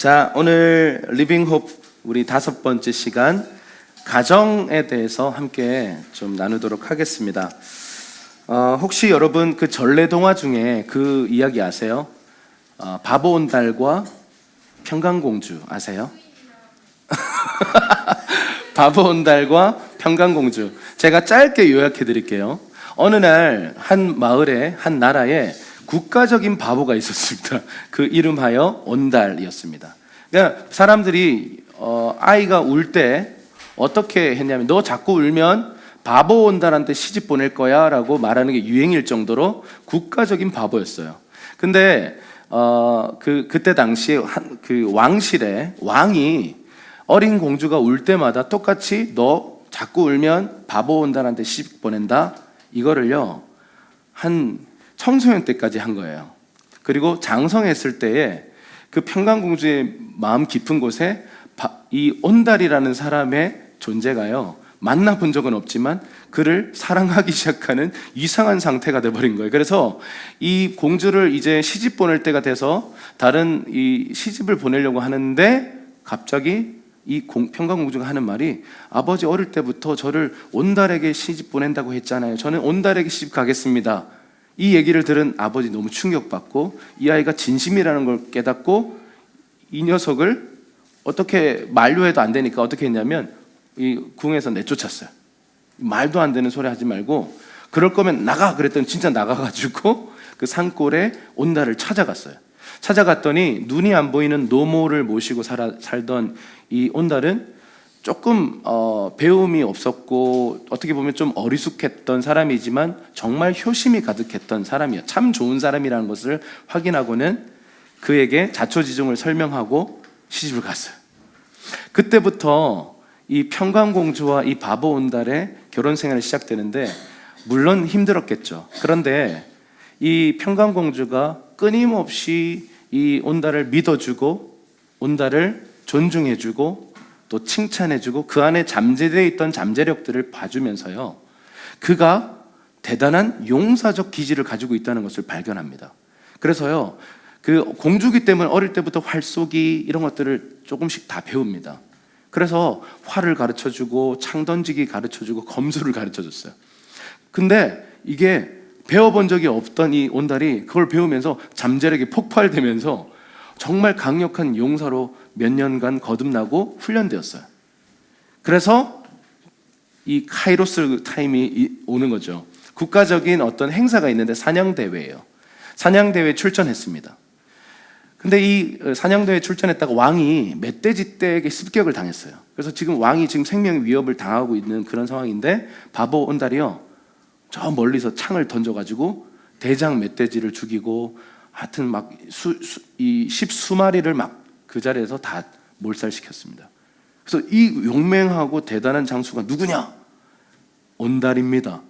자, 오늘 리빙홉 우리 5번째 시간 가정에 대해서 함께 좀 나누도록 하겠습니다. 혹시 여러분 그 전래동화 중에 그 이야기 아세요? 바보 온달과 평강공주 아세요? 바보 온달과 평강공주. 제가 짧게 요약해 드릴게요. 어느 날 한 마을에 한 나라에 국가적인 바보가 있었습니다. 그 이름하여 온달이었습니다. 그러니까 사람들이 아이가 울 때 어떻게 했냐면 너 자꾸 울면 바보 온달한테 시집 보낼 거야 라고 말하는 게 유행일 정도로 국가적인 바보였어요. 근데 그때 당시에 그 왕실에 왕이 어린 공주가 울 때마다 똑같이 너 자꾸 울면 바보 온달한테 시집 보낸다 이거를요 한 청소년 때까지 한 거예요. 그리고 장성했을 때에 그 평강공주의 마음 깊은 곳에 이 온달이라는 사람의 존재가요 만나본 적은 없지만 그를 사랑하기 시작하는 이상한 상태가 돼버린 거예요. 그래서 이 공주를 이제 시집 보낼 때가 돼서 다른 이 시집을 보내려고 하는데 갑자기 이 평강공주가 하는 말이 아버지 어릴 때부터 저를 온달에게 시집 보낸다고 했잖아요. 저는 온달에게 시집 가겠습니다. 이 얘기를 들은 아버지 너무 충격받고 이 아이가 진심이라는 걸 깨닫고 이 녀석을 어떻게 만류해도 안 되니까 어떻게 했냐면 이 궁에서 내쫓았어요. 말도 안 되는 소리 하지 말고 그럴 거면 나가 그랬더니 진짜 나가가지고 그 산골에 온달을 찾아갔어요. 찾아갔더니 눈이 안 보이는 노모를 모시고 살던 이 온달은 조금 배움이 없었고 어떻게 보면 좀 어리숙했던 사람이지만 정말 효심이 가득했던 사람이에요. 참 좋은 사람이라는 것을 확인하고는 그에게 자초지종을 설명하고 시집을 갔어요. 그때부터 이 평강공주와 이 바보 온달의 결혼 생활이 시작되는데 물론 힘들었겠죠. 그런데 이 평강공주가 끊임없이 이 온달을 믿어주고 온달을 존중해주고 또 칭찬해주고 그 안에 잠재되어 있던 잠재력들을 봐주면서요 그가 대단한 용사적 기질을 가지고 있다는 것을 발견합니다. 그래서요 그 공주기 때문에 어릴 때부터 활 쏘기 이런 것들을 조금씩 다 배웁니다. 그래서 활을 가르쳐주고 창 던지기 가르쳐주고 검술을 가르쳐줬어요. 근데 이게 배워본 적이 없던 이 온달이 그걸 배우면서 잠재력이 폭발되면서 정말 강력한 용사로 몇 년간 거듭나고 훈련되었어요. 그래서 이 카이로스 타임이 오는 거죠. 국가적인 어떤 행사가 있는데 사냥대회예요. 사냥대회에 출전했습니다. 근데 이 사냥대회에 출전했다가 왕이 멧돼지 떼에게 습격을 당했어요. 그래서 지금 왕이 지금 생명 위협을 당하고 있는 그런 상황인데 바보 온달이요 저 멀리서 창을 던져가지고 대장 멧돼지를 죽이고 하여튼 막 이 10수마리를 막 그 자리에서 다 몰살시켰습니다. 그래서 이 용맹하고 대단한 장수가 누구냐? 온달입니다.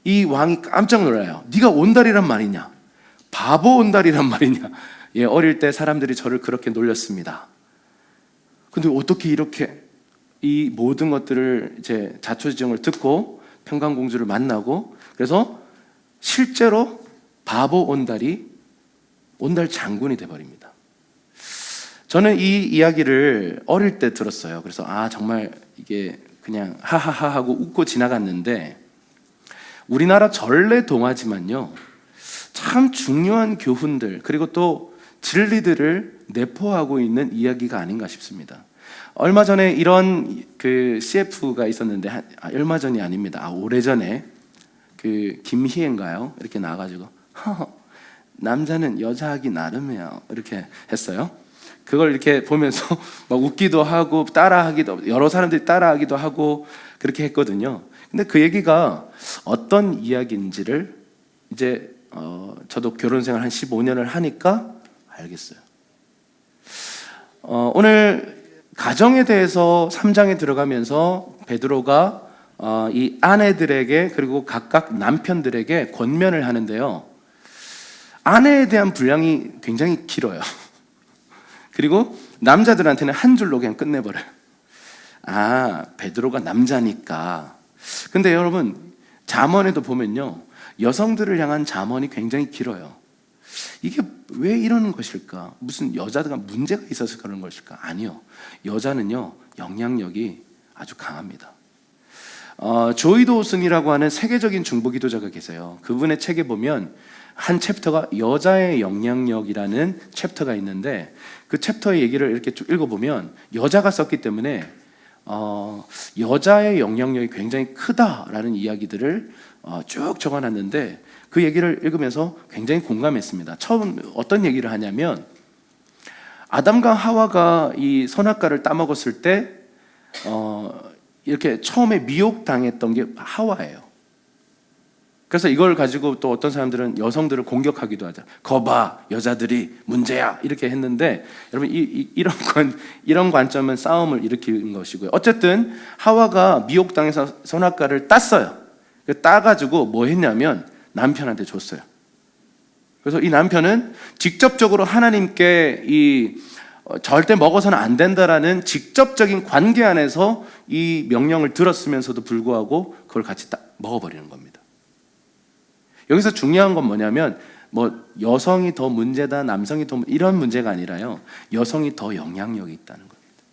이 왕이 깜짝 놀라요. 네가 온달이란 말이냐? 바보 온달이란 말이냐? 예, 어릴 때 사람들이 저를 그렇게 놀렸습니다. 근데 어떻게 이렇게 이 모든 것들을 이제 자초지종을 듣고 평강공주를 만나고 그래서 실제로 바보 온달이 온달 장군이 돼버립니다. 저는 이 이야기를 어릴 때 들었어요. 그래서 정말 이게 그냥 하하하 하고 웃고 지나갔는데 우리나라 전래 동화지만요 참 중요한 교훈들 그리고 또 진리들을 내포하고 있는 이야기가 아닌가 싶습니다. 얼마 전에 이런 그 CF가 있었는데 얼마 전이 아닙니다. 오래전에 그 김희애인가요? 이렇게 나와가지고 남자는 여자하기 나름이에요 이렇게 했어요. 그걸 이렇게 보면서 막 웃기도 하고 따라하기도 여러 사람들이 따라하기도 하고 그렇게 했거든요. 근데 그 얘기가 어떤 이야기인지를 이제 저도 결혼 생활 한 15년을 하니까 알겠어요. 오늘 가정에 대해서 3장에 들어가면서 베드로가 이 아내들에게 그리고 각각 남편들에게 권면을 하는데요. 아내에 대한 분량이 굉장히 길어요. 그리고 남자들한테는 한 줄로 그냥 끝내버려요. 베드로가 남자니까. 근데 여러분 잠언에도 보면요 여성들을 향한 잠언이 굉장히 길어요. 이게 왜 이러는 것일까? 무슨 여자가 문제가 있어서 그런 것일까? 아니요. 여자는요, 영향력이 아주 강합니다. 조이 도슨이라고 하는 세계적인 중보 기도자가 계세요. 그분의 책에 보면 한 챕터가 여자의 영향력이라는 챕터가 있는데, 그 챕터의 얘기를 이렇게 쭉 읽어보면 여자가 썼기 때문에 여자의 영향력이 굉장히 크다라는 이야기들을 쭉 적어놨는데, 그 얘기를 읽으면서 굉장히 공감했습니다. 처음 어떤 얘기를 하냐면, 아담과 하와가 이 선악과를 따먹었을 때 이렇게 처음에 미혹당했던 게 하와예요. 그래서 이걸 가지고 또 어떤 사람들은 여성들을 공격하기도 하죠. 거봐, 여자들이 문제야, 이렇게 했는데, 여러분 이런 관점은 싸움을 일으키는 것이고요. 어쨌든 하와가 미혹당해서 선악과를 땄어요. 따가지고 뭐 했냐면 남편한테 줬어요. 그래서 이 남편은 직접적으로 하나님께 절대 먹어서는 안 된다라는 직접적인 관계 안에서 이 명령을 들었으면서도 불구하고 그걸 같이 딱 먹어버리는 겁니다. 여기서 중요한 건 뭐냐면, 여성이 더 문제다, 남성이 더 이런 문제가 아니라요, 여성이 더 영향력이 있다는 겁니다.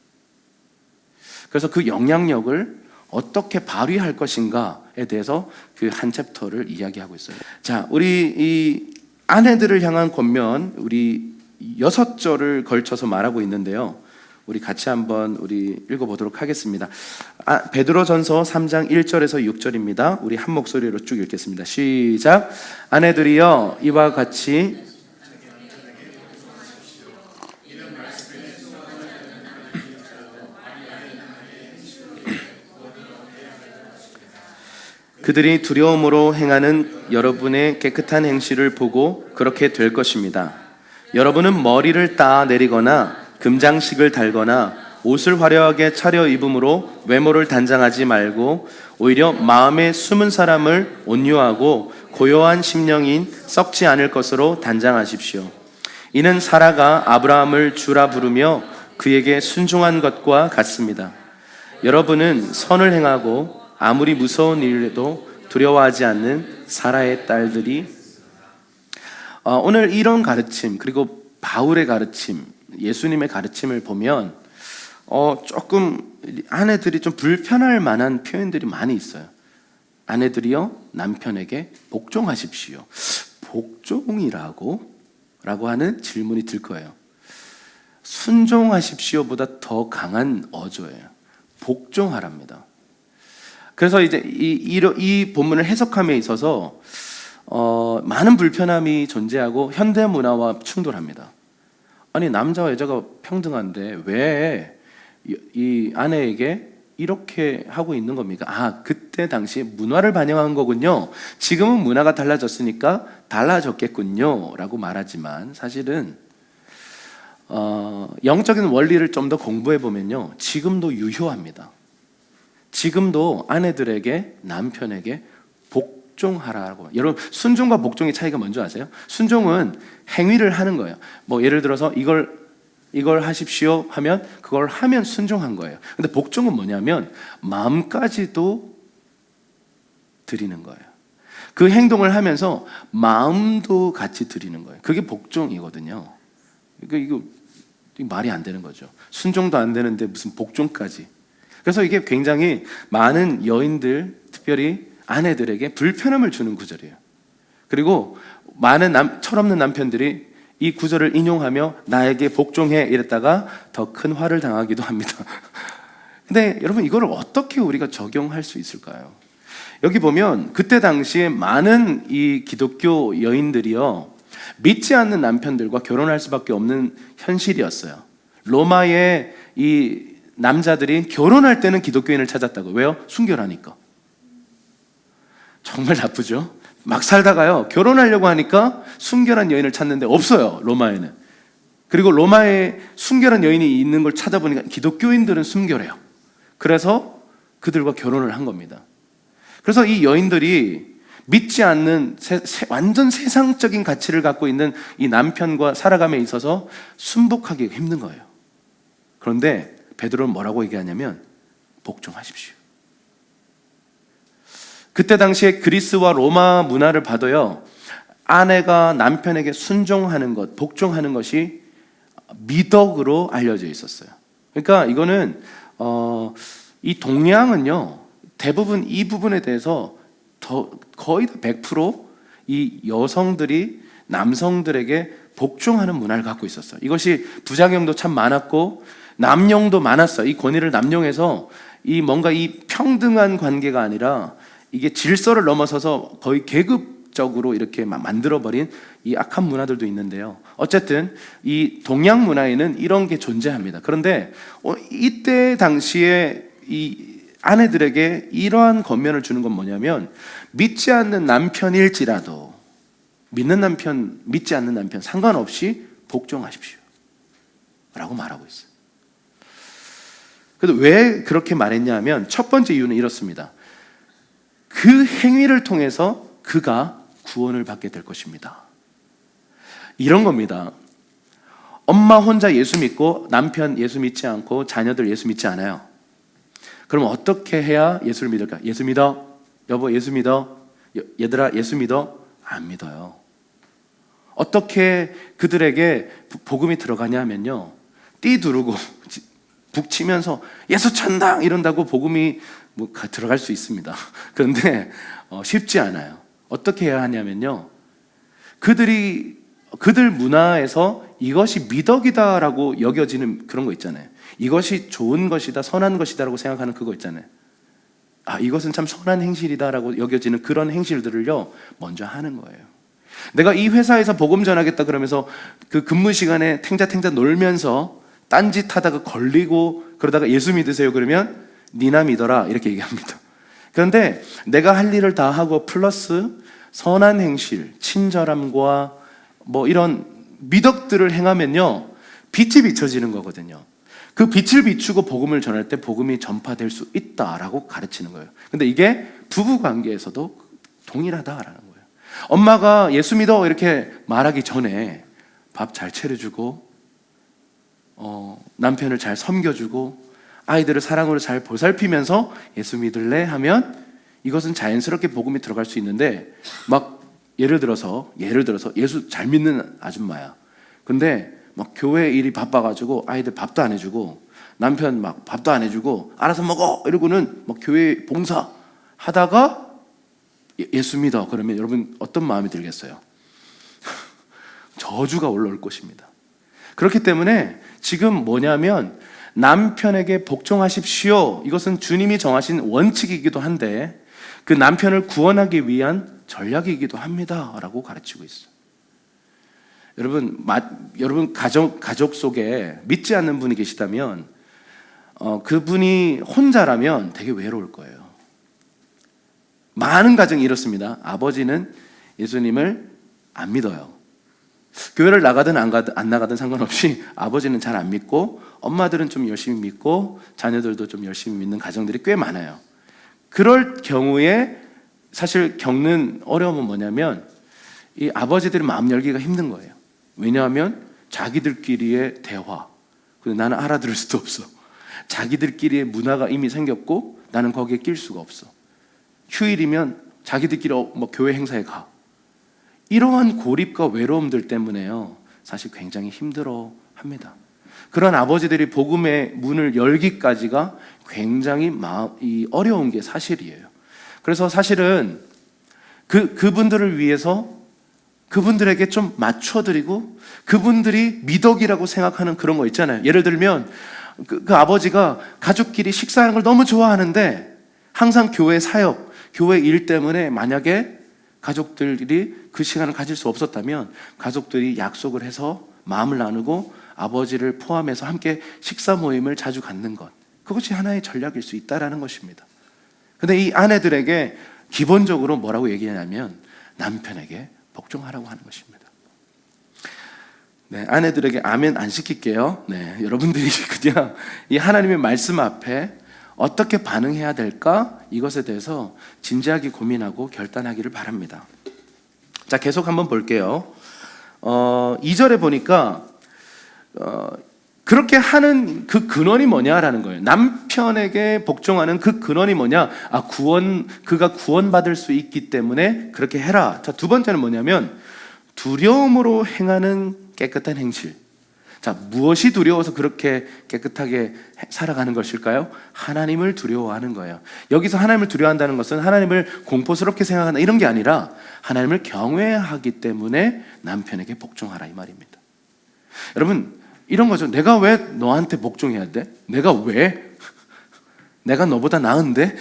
그래서 그 영향력을 어떻게 발휘할 것인가에 대해서 그 한 챕터를 이야기하고 있어요. 자, 우리 이 아내들을 향한 권면, 우리 6절을 걸쳐서 말하고 있는데요, 우리 같이 한번 읽어보도록 하겠습니다. 베드로전서 3장 1절에서 6절입니다. 우리 한 목소리로 쭉 읽겠습니다. 시작. 아내들이여, 이와 같이 그들이 두려움으로 행하는 여러분의 깨끗한 행실을 보고 그렇게 될 것입니다. 여러분은 머리를 따 내리거나 금장식을 달거나 옷을 화려하게 차려 입음으로 외모를 단장하지 말고 오히려 마음에 숨은 사람을 온유하고 고요한 심령인 썩지 않을 것으로 단장하십시오. 이는 사라가 아브라함을 주라 부르며 그에게 순종한 것과 같습니다. 여러분은 선을 행하고 아무리 무서운 일에도 두려워하지 않는 사라의 딸들이. 오늘 이런 가르침, 그리고 바울의 가르침, 예수님의 가르침을 보면 조금 아내들이 좀 불편할 만한 표현들이 많이 있어요. 아내들이여, 남편에게 복종하십시오. 복종이라고? 라고 하는 질문이 들 거예요. 순종하십시오보다 더 강한 어조예요. 복종하랍니다. 그래서 이제 이 본문을 해석함에 있어서 많은 불편함이 존재하고 현대 문화와 충돌합니다. 아니, 남자와 여자가 평등한데 왜 이 아내에게 이렇게 하고 있는 겁니까? 그때 당시 문화를 반영한 거군요. 지금은 문화가 달라졌으니까 달라졌겠군요 라고 말하지만, 사실은 영적인 원리를 좀 더 공부해 보면요, 지금도 유효합니다. 지금도 아내들에게, 남편에게 복종하라고. 여러분, 순종과 복종의 차이가 뭔지 아세요? 순종은 행위를 하는 거예요. 예를 들어서 이걸 하십시오 하면 그걸 하면 순종한 거예요. 근데 복종은 뭐냐면 마음까지도 드리는 거예요. 그 행동을 하면서 마음도 같이 드리는 거예요. 그게 복종이거든요. 이거 말이 안 되는 거죠. 순종도 안 되는데 무슨 복종까지. 그래서 이게 굉장히 많은 여인들, 특별히 아내들에게 불편함을 주는 구절이에요. 그리고 많은 철없는 남편들이 이 구절을 인용하며 나에게 복종해 이랬다가 더 큰 화를 당하기도 합니다. 근데 여러분, 이거를 어떻게 우리가 적용할 수 있을까요? 여기 보면 그때 당시에 많은 이 기독교 여인들이요, 믿지 않는 남편들과 결혼할 수밖에 없는 현실이었어요. 로마의 이 남자들이 결혼할 때는 기독교인을 찾았다고. 왜요? 순결하니까. 정말 나쁘죠? 막 살다가요, 결혼하려고 하니까 순결한 여인을 찾는데 없어요, 로마에는. 그리고 로마에 순결한 여인이 있는 걸 찾아보니까 기독교인들은 순결해요. 그래서 그들과 결혼을 한 겁니다. 그래서 이 여인들이 믿지 않는 완전 세상적인 가치를 갖고 있는 이 남편과 살아감에 있어서 순복하기 힘든 거예요. 그런데 베드로는 뭐라고 얘기하냐면 복종하십시오. 그때 당시에 그리스와 로마 문화를 봐도요, 아내가 남편에게 순종하는 것, 복종하는 것이 미덕으로 알려져 있었어요. 그러니까 이거는 이 동양은요, 대부분 이 부분에 대해서 거의 다 100%이 여성들이 남성들에게 복종하는 문화를 갖고 있었어요. 이것이 부작용도 참 많았고 남용도 많았어요. 이 권위를 남용해서 이 뭔가 이 평등한 관계가 아니라 이게 질서를 넘어서서 거의 계급적으로 이렇게 만들어버린 이 악한 문화들도 있는데요. 어쨌든 이 동양 문화에는 이런 게 존재합니다. 그런데 이때 당시에 이 아내들에게 이러한 권면을 주는 건 뭐냐면, 믿지 않는 남편일지라도 믿는 남편, 믿지 않는 남편 상관없이 복종하십시오 라고 말하고 있어요. 그래서 왜 그렇게 말했냐면, 첫 번째 이유는 이렇습니다. 그 행위를 통해서 그가 구원을 받게 될 것입니다. 이런 겁니다. 엄마 혼자 예수 믿고 남편 예수 믿지 않고 자녀들 예수 믿지 않아요. 그럼 어떻게 해야 예수를 믿을까? 예수 믿어? 여보 예수 믿어? 얘들아 예수 믿어? 안 믿어요. 어떻게 그들에게 복음이 들어가냐면요, 띠 두르고 북치면서 예수 천당 이런다고 복음이 들어갈 수 있습니다. 그런데 쉽지 않아요. 어떻게 해야 하냐면요, 그들 문화에서 이것이 미덕이다라고 여겨지는 그런 거 있잖아요. 이것이 좋은 것이다, 선한 것이다라고 생각하는 그거 있잖아요. 이것은 참 선한 행실이다라고 여겨지는 그런 행실들을요 먼저 하는 거예요. 내가 이 회사에서 복음 전하겠다 그러면서 그 근무 시간에 탱자탱자 놀면서 딴짓하다가 걸리고 그러다가 예수 믿으세요 그러면 니나 믿어라 이렇게 얘기합니다. 그런데 내가 할 일을 다 하고 플러스 선한 행실, 친절함과 이런 미덕들을 행하면요 빛이 비춰지는 거거든요. 그 빛을 비추고 복음을 전할 때 복음이 전파될 수 있다라고 가르치는 거예요. 근데 이게 부부 관계에서도 동일하다라는 거예요. 엄마가 예수 믿어 이렇게 말하기 전에 밥 잘 차려주고 남편을 잘 섬겨주고 아이들을 사랑으로 잘 보살피면서 예수 믿을래 하면 이것은 자연스럽게 복음이 들어갈 수 있는데, 막 예를 들어서 예수 잘 믿는 아줌마야. 근데 막 교회 일이 바빠가지고 아이들 밥도 안 해주고 남편 막 밥도 안 해주고 알아서 먹어 이러고는 막 교회 봉사 하다가 예수 믿어 그러면 여러분 어떤 마음이 들겠어요? 저주가 올라올 것입니다. 그렇기 때문에 지금 뭐냐면, 남편에게 복종하십시오, 이것은 주님이 정하신 원칙이기도 한데 그 남편을 구원하기 위한 전략이기도 합니다 라고 가르치고 있어요. 여러분 가족 속에 믿지 않는 분이 계시다면 그분이 혼자라면 되게 외로울 거예요. 많은 가정이 이렇습니다. 아버지는 예수님을 안 믿어요. 교회를 나가든 안 나가든 상관없이 아버지는 잘 안 믿고 엄마들은 좀 열심히 믿고 자녀들도 좀 열심히 믿는 가정들이 꽤 많아요. 그럴 경우에 사실 겪는 어려움은 뭐냐면, 이 아버지들이 마음 열기가 힘든 거예요. 왜냐하면 자기들끼리의 대화, 그리고 나는 알아들을 수도 없어. 자기들끼리의 문화가 이미 생겼고 나는 거기에 낄 수가 없어. 휴일이면 자기들끼리 교회 행사에 가. 이러한 고립과 외로움들 때문에요 사실 굉장히 힘들어 합니다. 그런 아버지들이 복음의 문을 열기까지가 굉장히 어려운 게 사실이에요. 그래서 사실은 그분들을 위해서 그분들에게 좀 맞춰드리고 그분들이 미덕이라고 생각하는 그런 거 있잖아요. 예를 들면 그 아버지가 가족끼리 식사하는 걸 너무 좋아하는데 항상 교회 사역, 교회 일 때문에 만약에 가족들이 그 시간을 가질 수 없었다면 가족들이 약속을 해서 마음을 나누고 아버지를 포함해서 함께 식사 모임을 자주 갖는 것, 그것이 하나의 전략일 수 있다는 것입니다. 근데 이 아내들에게 기본적으로 뭐라고 얘기하냐면 남편에게 복종하라고 하는 것입니다. 네, 아내들에게 아멘 안 시킬게요. 네, 여러분들이 그냥 이 하나님의 말씀 앞에 어떻게 반응해야 될까? 이것에 대해서 진지하게 고민하고 결단하기를 바랍니다. 자, 계속 한번 볼게요. 2절에 보니까 그렇게 하는 그 근원이 뭐냐라는 거예요. 남편에게 복종하는 그 근원이 뭐냐? 그가 구원받을 수 있기 때문에 그렇게 해라. 자, 두 번째는 뭐냐면 두려움으로 행하는 깨끗한 행실. 자, 무엇이 두려워서 그렇게 깨끗하게 살아가는 것일까요? 하나님을 두려워하는 거예요. 여기서 하나님을 두려워한다는 것은 하나님을 공포스럽게 생각한다 이런 게 아니라 하나님을 경외하기 때문에 남편에게 복종하라 이 말입니다. 여러분, 이런 거죠. 내가 왜 너한테 복종해야 돼? 내가 왜? 내가 너보다 나은데?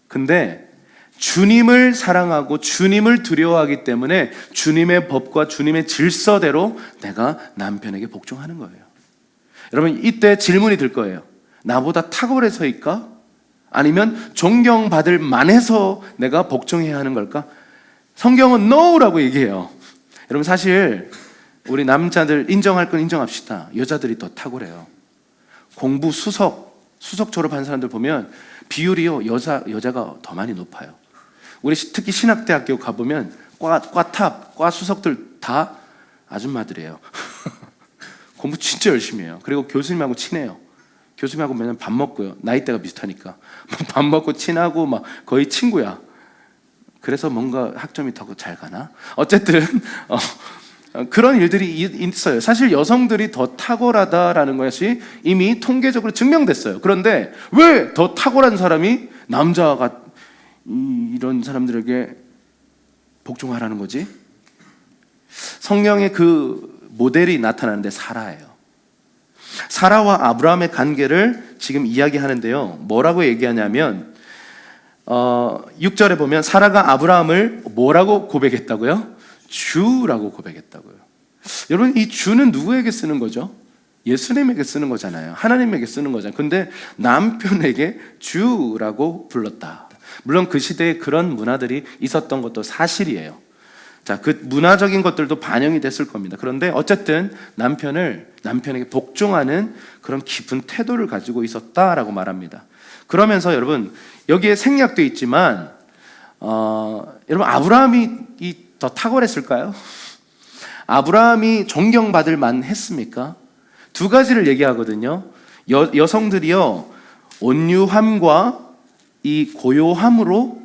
근데 주님을 사랑하고 주님을 두려워하기 때문에 주님의 법과 주님의 질서대로 내가 남편에게 복종하는 거예요. 여러분, 이때 질문이 들 거예요. 나보다 탁월해서일까? 아니면 존경받을 만해서 내가 복종해야 하는 걸까? 성경은 no라고 얘기해요. 여러분, 사실 우리 남자들 인정할 건 인정합시다. 여자들이 더 탁월해요. 공부 수석 졸업한 사람들 보면 비율이요, 여자가 더 많이 높아요. 우리 특히 신학대학교 가보면 과 수석들 다 아줌마들이에요. 공부 진짜 열심히 해요. 그리고 교수님하고 친해요. 교수님하고 맨날 밥 먹고요. 나이대가 비슷하니까 밥 먹고 친하고 막 거의 친구야. 그래서 뭔가 학점이 더 잘 가나? 어쨌든 그런 일들이 있어요. 사실 여성들이 더 탁월하다라는 것이 이미 통계적으로 증명됐어요. 그런데 왜 더 탁월한 사람이 남자가 이런 사람들에게 복종하라는 거지? 성경에 그 모델이 나타나는데 사라예요. 사라와 아브라함의 관계를 지금 이야기하는데요. 뭐라고 얘기하냐면 6절에 보면 사라가 아브라함을 뭐라고 고백했다고요? 주라고 고백했다고요. 여러분, 이 주는 누구에게 쓰는 거죠? 예수님에게 쓰는 거잖아요. 하나님에게 쓰는 거잖아요. 근데 남편에게 주라고 불렀다. 물론 그 시대에 그런 문화들이 있었던 것도 사실이에요. 자, 그 문화적인 것들도 반영이 됐을 겁니다. 그런데 어쨌든 남편에게 복종하는 그런 깊은 태도를 가지고 있었다라고 말합니다. 그러면서 여러분, 여기에 생략돼 있지만 여러분, 아브라함이 더 탁월했을까요? 아브라함이 존경받을 만했습니까? 두 가지를 얘기하거든요. 여성들이요, 온유함과 이 고요함으로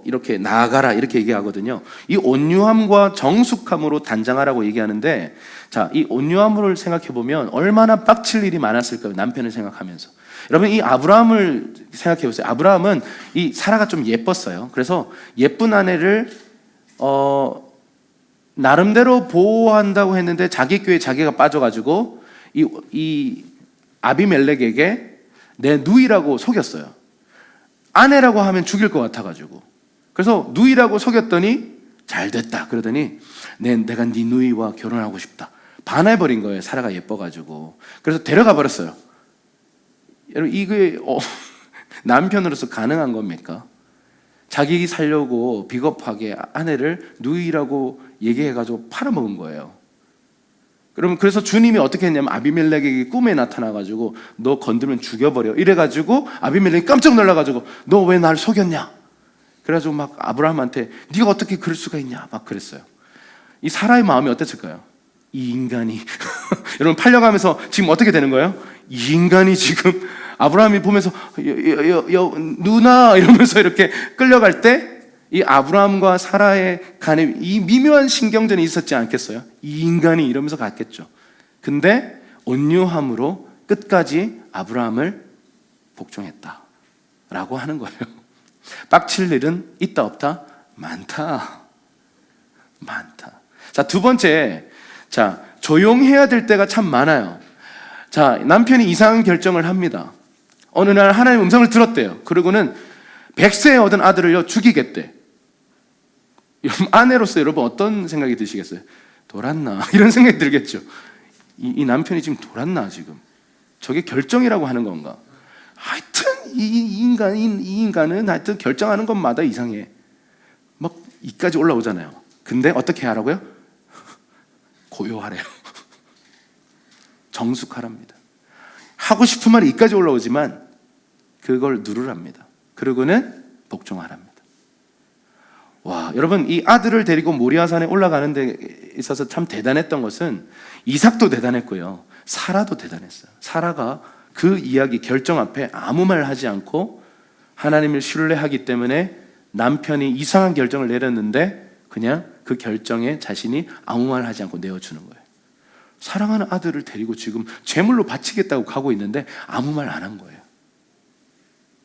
이렇게 나아가라 이렇게 얘기하거든요. 이 온유함과 정숙함으로 단장하라고 얘기하는데, 자, 이 온유함을 생각해 보면 얼마나 빡칠 일이 많았을까요? 남편을 생각하면서. 여러분, 이 아브라함을 생각해 보세요. 아브라함은 이 사라가 좀 예뻤어요. 그래서 예쁜 아내를 나름대로 보호한다고 했는데 자기 꾀에 자기가 빠져가지고 이 아비멜렉에게 내 누이라고 속였어요. 아내라고 하면 죽일 것 같아가지고. 그래서 누이라고 속였더니 잘 됐다 그러더니 내가 네 누이와 결혼하고 싶다. 반해버린 거예요. 사라가 예뻐가지고. 그래서 데려가 버렸어요. 여러분, 이게 남편으로서 가능한 겁니까? 자기 살려고 비겁하게 아내를 누이라고 얘기해가지고 팔아먹은 거예요. 그래서 주님이 어떻게 했냐면 아비멜렉에게 꿈에 나타나가지고 너 건들면 죽여버려 이래가지고 아비멜렉이 깜짝 놀라가지고 너 왜 날 속였냐? 그래가지고 막 아브라함한테 네가 어떻게 그럴 수가 있냐? 막 그랬어요. 이 사라의 마음이 어땠을까요? 이 인간이 여러분, 팔려가면서 지금 어떻게 되는 거예요? 이 인간이 지금 아브라함이 보면서 누나 이러면서 이렇게 끌려갈 때 이 아브라함과 사라의 간에 이 미묘한 신경전이 있었지 않겠어요? 이 인간이 이러면서 갔겠죠. 근데 온유함으로 끝까지 아브라함을 복종했다라고 하는 거예요. 빡칠 일은 있다 없다? 많다. 자, 두 번째, 자, 조용해야 될 때가 참 많아요. 자, 남편이 이상한 결정을 합니다. 어느 날 하나님의 음성을 들었대요. 그리고는 100세에 얻은 아들을요 죽이겠대. 아내로서 여러분 어떤 생각이 드시겠어요? 돌았나? 이런 생각이 들겠죠. 이 남편이 지금 돌았나 지금? 저게 결정이라고 하는 건가? 하여튼 이 인간은 하여튼 결정하는 것마다 이상해. 막 이까지 올라오잖아요. 근데 어떻게 하라고요? 고요하래요. 정숙하랍니다. 하고 싶은 말이 이까지 올라오지만 그걸 누르랍니다. 그러고는 복종하랍니다. 와, 여러분, 이 아들을 데리고 모리아산에 올라가는 데 있어서 참 대단했던 것은 이삭도 대단했고요, 사라도 대단했어요. 사라가 그 이야기 결정 앞에 아무 말 하지 않고 하나님을 신뢰하기 때문에 남편이 이상한 결정을 내렸는데 그냥 그 결정에 자신이 아무 말 하지 않고 내어주는 거예요. 사랑하는 아들을 데리고 지금 제물로 바치겠다고 가고 있는데 아무 말 안 한 거예요.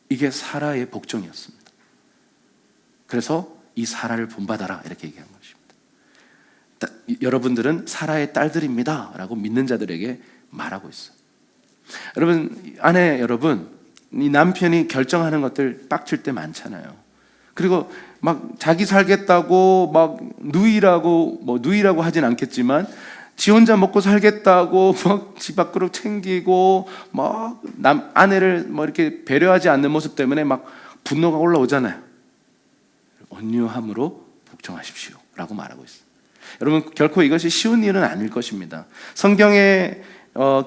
이게 사라의 복종이었습니다. 그래서 이 사라를 본받아라 이렇게 얘기한 것입니다. 여러분들은 사라의 딸들입니다 라고 믿는 자들에게 말하고 있어요. 여러분, 아내 여러분, 이 남편이 결정하는 것들 빡칠 때 많잖아요. 그리고 막 자기 살겠다고 막 누이라고 하진 않겠지만 지 혼자 먹고 살겠다고 막 집 밖으로 챙기고 막 아내를 뭐 이렇게 배려하지 않는 모습 때문에 막 분노가 올라오잖아요. 온유함으로 복종하십시오 라고 말하고 있어요. 여러분, 결코 이것이 쉬운 일은 아닐 것입니다. 성경에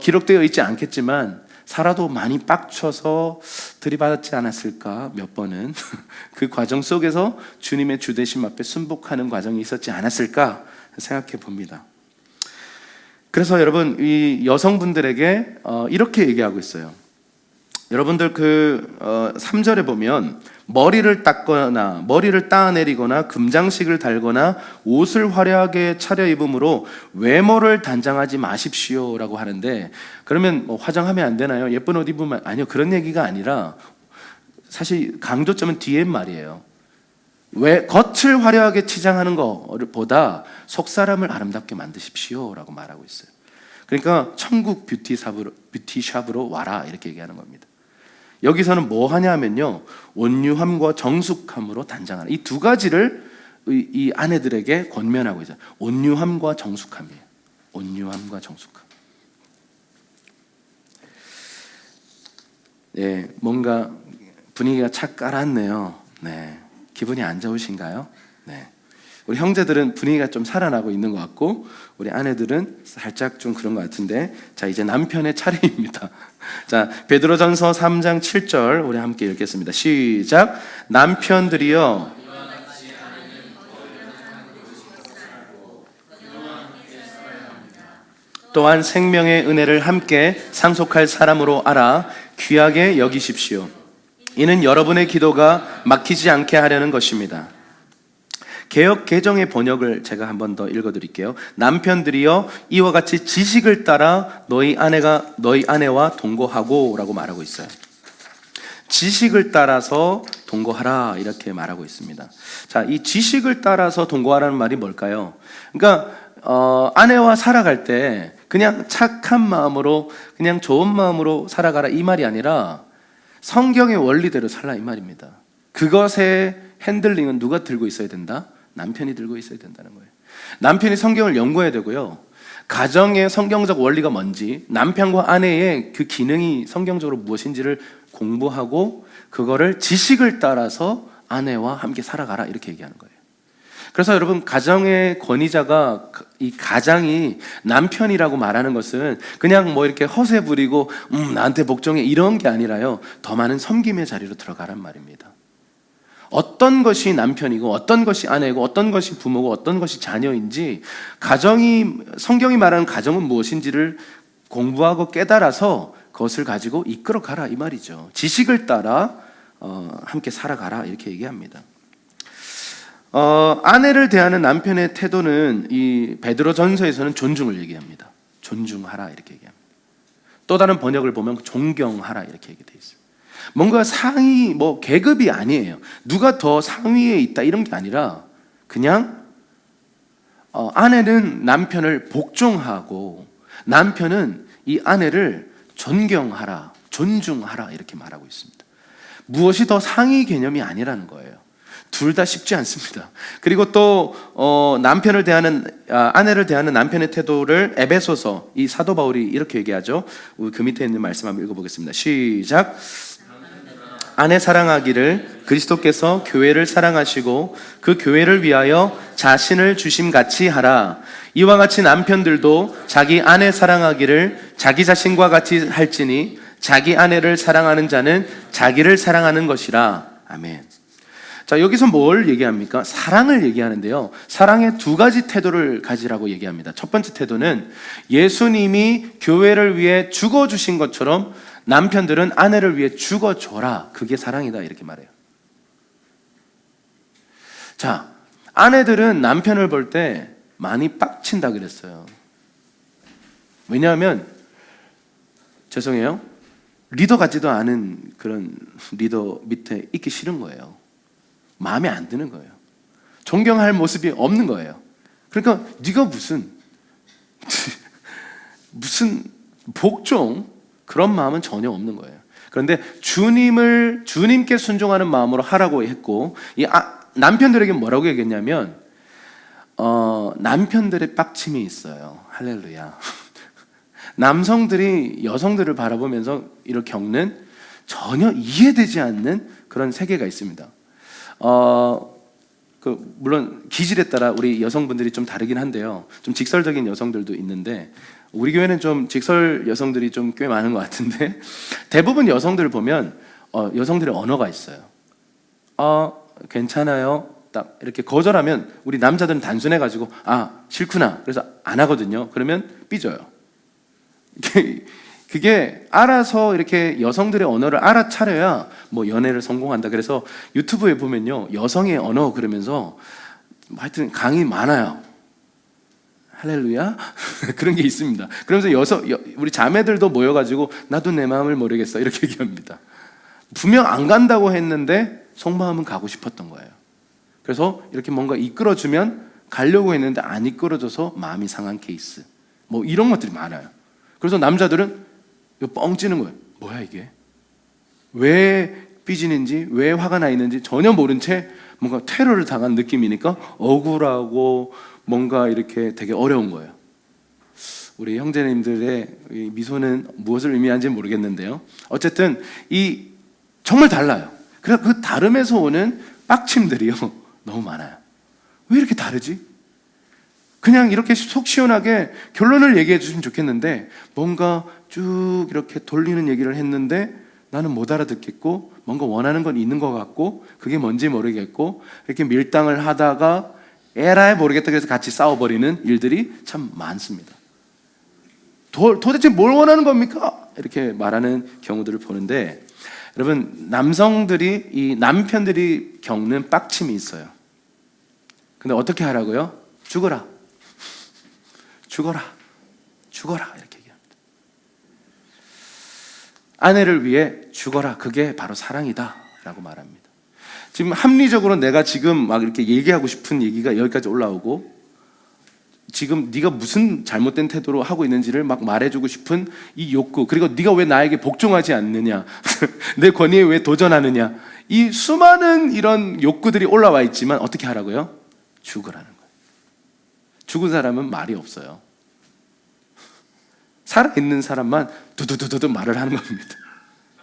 기록되어 있지 않겠지만 사라도 많이 빡쳐서 들이받았지 않았을까, 몇 번은 그 과정 속에서 주님의 주되심 앞에 순복하는 과정이 있었지 않았을까 생각해 봅니다. 그래서 여러분, 이 여성분들에게 이렇게 얘기하고 있어요. 여러분들 3절에 보면 머리를 닦거나 머리를 따내리거나 금장식을 달거나 옷을 화려하게 차려입음으로 외모를 단장하지 마십시오라고 하는데, 그러면 뭐 화장하면 안 되나요? 예쁜 옷 입으면? 아니요, 그런 얘기가 아니라 사실 강조점은 뒤에 말이에요. 왜 겉을 화려하게 치장하는 것보다 속 사람을 아름답게 만드십시오라고 말하고 있어요. 그러니까 천국 뷰티샵으로 와라 이렇게 얘기하는 겁니다. 여기서는 뭐 하냐 하면요, 온유함과 정숙함으로 단장하라. 이 두 가지를 이 아내들에게 권면하고 있어요. 온유함과 정숙함이에요. 온유함과 정숙함. 네, 뭔가 분위기가 착 깔았네요. 네, 기분이 안 좋으신가요? 네. 우리 형제들은 분위기가 좀 살아나고 있는 것 같고 우리 아내들은 살짝 좀 그런 것 같은데, 자, 이제 남편의 차례입니다. 자, 베드로전서 3장 7절 우리 함께 읽겠습니다. 시작. 남편들이여 또한 생명의 은혜를 함께 상속할 사람으로 알아 귀하게 여기십시오. 이는 여러분의 기도가 막히지 않게 하려는 것입니다. 개역 개정의 번역을 제가 한 번 더 읽어드릴게요. 남편들이여 이와 같이 지식을 따라 너희 아내와 동거하고 라고 말하고 있어요. 지식을 따라서 동거하라 이렇게 말하고 있습니다. 자, 이 지식을 따라서 동거하라는 말이 뭘까요? 그러니까 아내와 살아갈 때 그냥 착한 마음으로, 그냥 좋은 마음으로 살아가라 이 말이 아니라 성경의 원리대로 살라 이 말입니다. 그것의 핸들링은 누가 들고 있어야 된다? 남편이 들고 있어야 된다는 거예요. 남편이 성경을 연구해야 되고요, 가정의 성경적 원리가 뭔지, 남편과 아내의 그 기능이 성경적으로 무엇인지를 공부하고 그거를 지식을 따라서 아내와 함께 살아가라 이렇게 얘기하는 거예요. 그래서 여러분, 가정의 권위자가, 이 가장이 남편이라고 말하는 것은 그냥 뭐 이렇게 허세 부리고 나한테 복종해 이런 게 아니라요, 더 많은 섬김의 자리로 들어가란 말입니다. 어떤 것이 남편이고 어떤 것이 아내고 어떤 것이 부모고 어떤 것이 자녀인지, 성경이 말하는 가정은 무엇인지를 공부하고 깨달아서 그것을 가지고 이끌어 가라 이 말이죠. 지식을 따라 함께 살아가라 이렇게 얘기합니다. 아내를 대하는 남편의 태도는 이 베드로전서에서는 존중을 얘기합니다. 존중하라 이렇게 얘기합니다. 또 다른 번역을 보면 존경하라 이렇게 얘기되어 있어요. 뭔가 상위, 뭐 계급이 아니에요. 누가 더 상위에 있다 이런 게 아니라 그냥 아내는 남편을 복종하고 남편은 이 아내를 존경하라, 존중하라 이렇게 말하고 있습니다. 무엇이 더 상위 개념이 아니라는 거예요. 둘 다 쉽지 않습니다. 그리고 또 아내를 대하는 남편의 태도를 에베소서 이 사도 바울이 이렇게 얘기하죠. 그 밑에 있는 말씀 한번 읽어보겠습니다. 시작. 아내 사랑하기를 그리스도께서 교회를 사랑하시고 그 교회를 위하여 자신을 주심같이 하라. 이와 같이 남편들도 자기 아내 사랑하기를 자기 자신과 같이 할지니 자기 아내를 사랑하는 자는 자기를 사랑하는 것이라. 아멘. 자, 여기서 뭘 얘기합니까? 사랑을 얘기하는데요, 사랑의 두 가지 태도를 가지라고 얘기합니다. 첫 번째 태도는 예수님이 교회를 위해 죽어주신 것처럼 남편들은 아내를 위해 죽어줘라, 그게 사랑이다 이렇게 말해요. 자, 아내들은 남편을 볼 때 많이 빡친다 그랬어요. 왜냐하면 죄송해요, 리더 같지도 않은 그런 리더 밑에 있기 싫은 거예요. 마음에 안 드는 거예요. 존경할 모습이 없는 거예요. 그러니까 네가 무슨 복종, 그런 마음은 전혀 없는 거예요. 그런데 주님께 순종하는 마음으로 하라고 했고, 남편들에게 뭐라고 얘기했냐면 남편들의 빡침이 있어요. 할렐루야. 남성들이 여성들을 바라보면서 이렇게 겪는 전혀 이해되지 않는 그런 세계가 있습니다. 물론 기질에 따라 우리 여성분들이 좀 다르긴 한데요. 좀 직설적인 여성들도 있는데 우리 교회는 좀 직설 여성들이 좀 꽤 많은 것 같은데, 대부분 여성들을 보면 여성들의 언어가 있어요. 괜찮아요. 딱 이렇게 거절하면 우리 남자들은 단순해가지고 싫구나, 그래서 안 하거든요. 그러면 삐져요. 그게 알아서 이렇게 여성들의 언어를 알아차려야 뭐 연애를 성공한다. 그래서 유튜브에 보면요, 여성의 언어 그러면서 하여튼 강의 많아요. 할렐루야. 그런 게 있습니다. 그러면서 우리 자매들도 모여가지고 나도 내 마음을 모르겠어 이렇게 얘기합니다. 분명 안 간다고 했는데 속마음은 가고 싶었던 거예요. 그래서 이렇게 뭔가 이끌어주면 가려고 했는데 안 이끌어줘서 마음이 상한 케이스, 뭐 이런 것들이 많아요. 그래서 남자들은 뻥 찌는 거예요. 뭐야 이게? 왜 삐지는지, 왜 화가 나 있는지 전혀 모른 채 뭔가 테러를 당한 느낌이니까 억울하고 뭔가 이렇게 되게 어려운 거예요. 우리 형제님들의 이 미소는 무엇을 의미하는지 모르겠는데요. 어쨌든 정말 달라요. 그래서 그 다름에서 오는 빡침들이요 너무 많아요. 왜 이렇게 다르지? 그냥 이렇게 속 시원하게 결론을 얘기해 주시면 좋겠는데 뭔가 쭉 이렇게 돌리는 얘기를 했는데 나는 못 알아듣겠고, 뭔가 원하는 건 있는 것 같고 그게 뭔지 모르겠고, 이렇게 밀당을 하다가 에라이 모르겠다 그래서 같이 싸워버리는 일들이 참 많습니다. 도대체 뭘 원하는 겁니까? 이렇게 말하는 경우들을 보는데, 여러분, 이 남편들이 겪는 빡침이 있어요. 근데 어떻게 하라고요? 죽어라 이렇게 얘기합니다. 아내를 위해 죽어라, 그게 바로 사랑이다 라고 말합니다. 지금 합리적으로 내가 지금 막 이렇게 얘기하고 싶은 얘기가 여기까지 올라오고, 지금 네가 무슨 잘못된 태도로 하고 있는지를 막 말해주고 싶은 이 욕구, 그리고 네가 왜 나에게 복종하지 않느냐, 내 권위에 왜 도전하느냐, 이 수많은 이런 욕구들이 올라와 있지만 어떻게 하라고요? 죽으라는 거예요. 죽은 사람은 말이 없어요. 살아있는 사람만 두두두두 말을 하는 겁니다.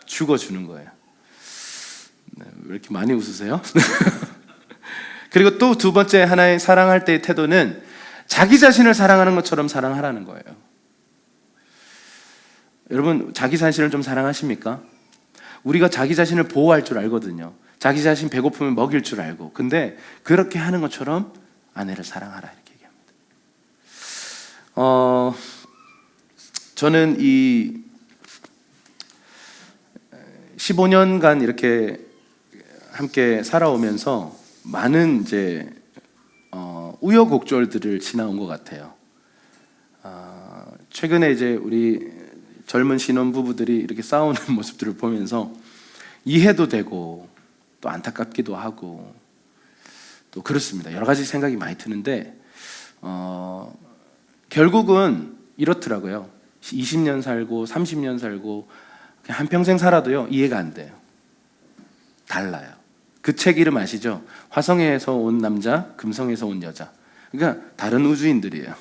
죽어주는 거예요. 왜 이렇게 많이 웃으세요? 그리고 또 두 번째 하나의 사랑할 때의 태도는 자기 자신을 사랑하는 것처럼 사랑하라는 거예요. 여러분, 자기 자신을 좀 사랑하십니까? 우리가 자기 자신을 보호할 줄 알거든요. 자기 자신 배고프면 먹일 줄 알고. 근데 그렇게 하는 것처럼 아내를 사랑하라 이렇게 얘기합니다. 저는 이 15년간 이렇게 함께 살아오면서 많은 이제 우여곡절들을 지나온 것 같아요. 최근에 이제 우리 젊은 신혼부부들이 이렇게 싸우는 모습들을 보면서 이해도 되고 또 안타깝기도 하고 또 그렇습니다. 여러 가지 생각이 많이 드는데 결국은 이렇더라고요. 20년 살고 30년 살고 그냥 한평생 살아도요 이해가 안 돼요. 달라요. 그 책 이름 아시죠? 화성에서 온 남자, 금성에서 온 여자. 그러니까 다른 우주인들이에요.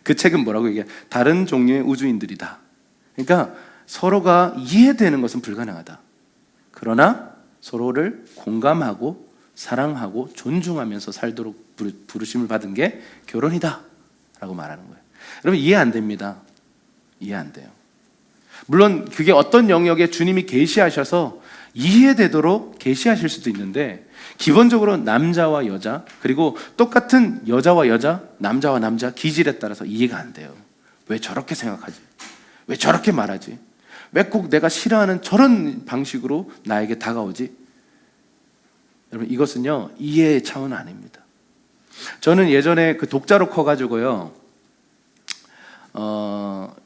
그 책은 뭐라고 얘기해요? 다른 종류의 우주인들이다. 그러니까 서로가 이해되는 것은 불가능하다. 그러나 서로를 공감하고 사랑하고 존중하면서 살도록 부르심을 받은 게 결혼이다 라고 말하는 거예요. 여러분, 이해 안 됩니다. 이해 안 돼요. 물론 그게 어떤 영역에 주님이 계시하셔서 이해되도록 계시하실 수도 있는데, 기본적으로 남자와 여자, 그리고 똑같은 여자와 여자, 남자와 남자 기질에 따라서 이해가 안 돼요. 왜 저렇게 생각하지? 왜 저렇게 말하지? 왜 꼭 내가 싫어하는 저런 방식으로 나에게 다가오지? 여러분, 이것은요 이해의 차원은 아닙니다. 저는 예전에 그 독자로 커가지고요,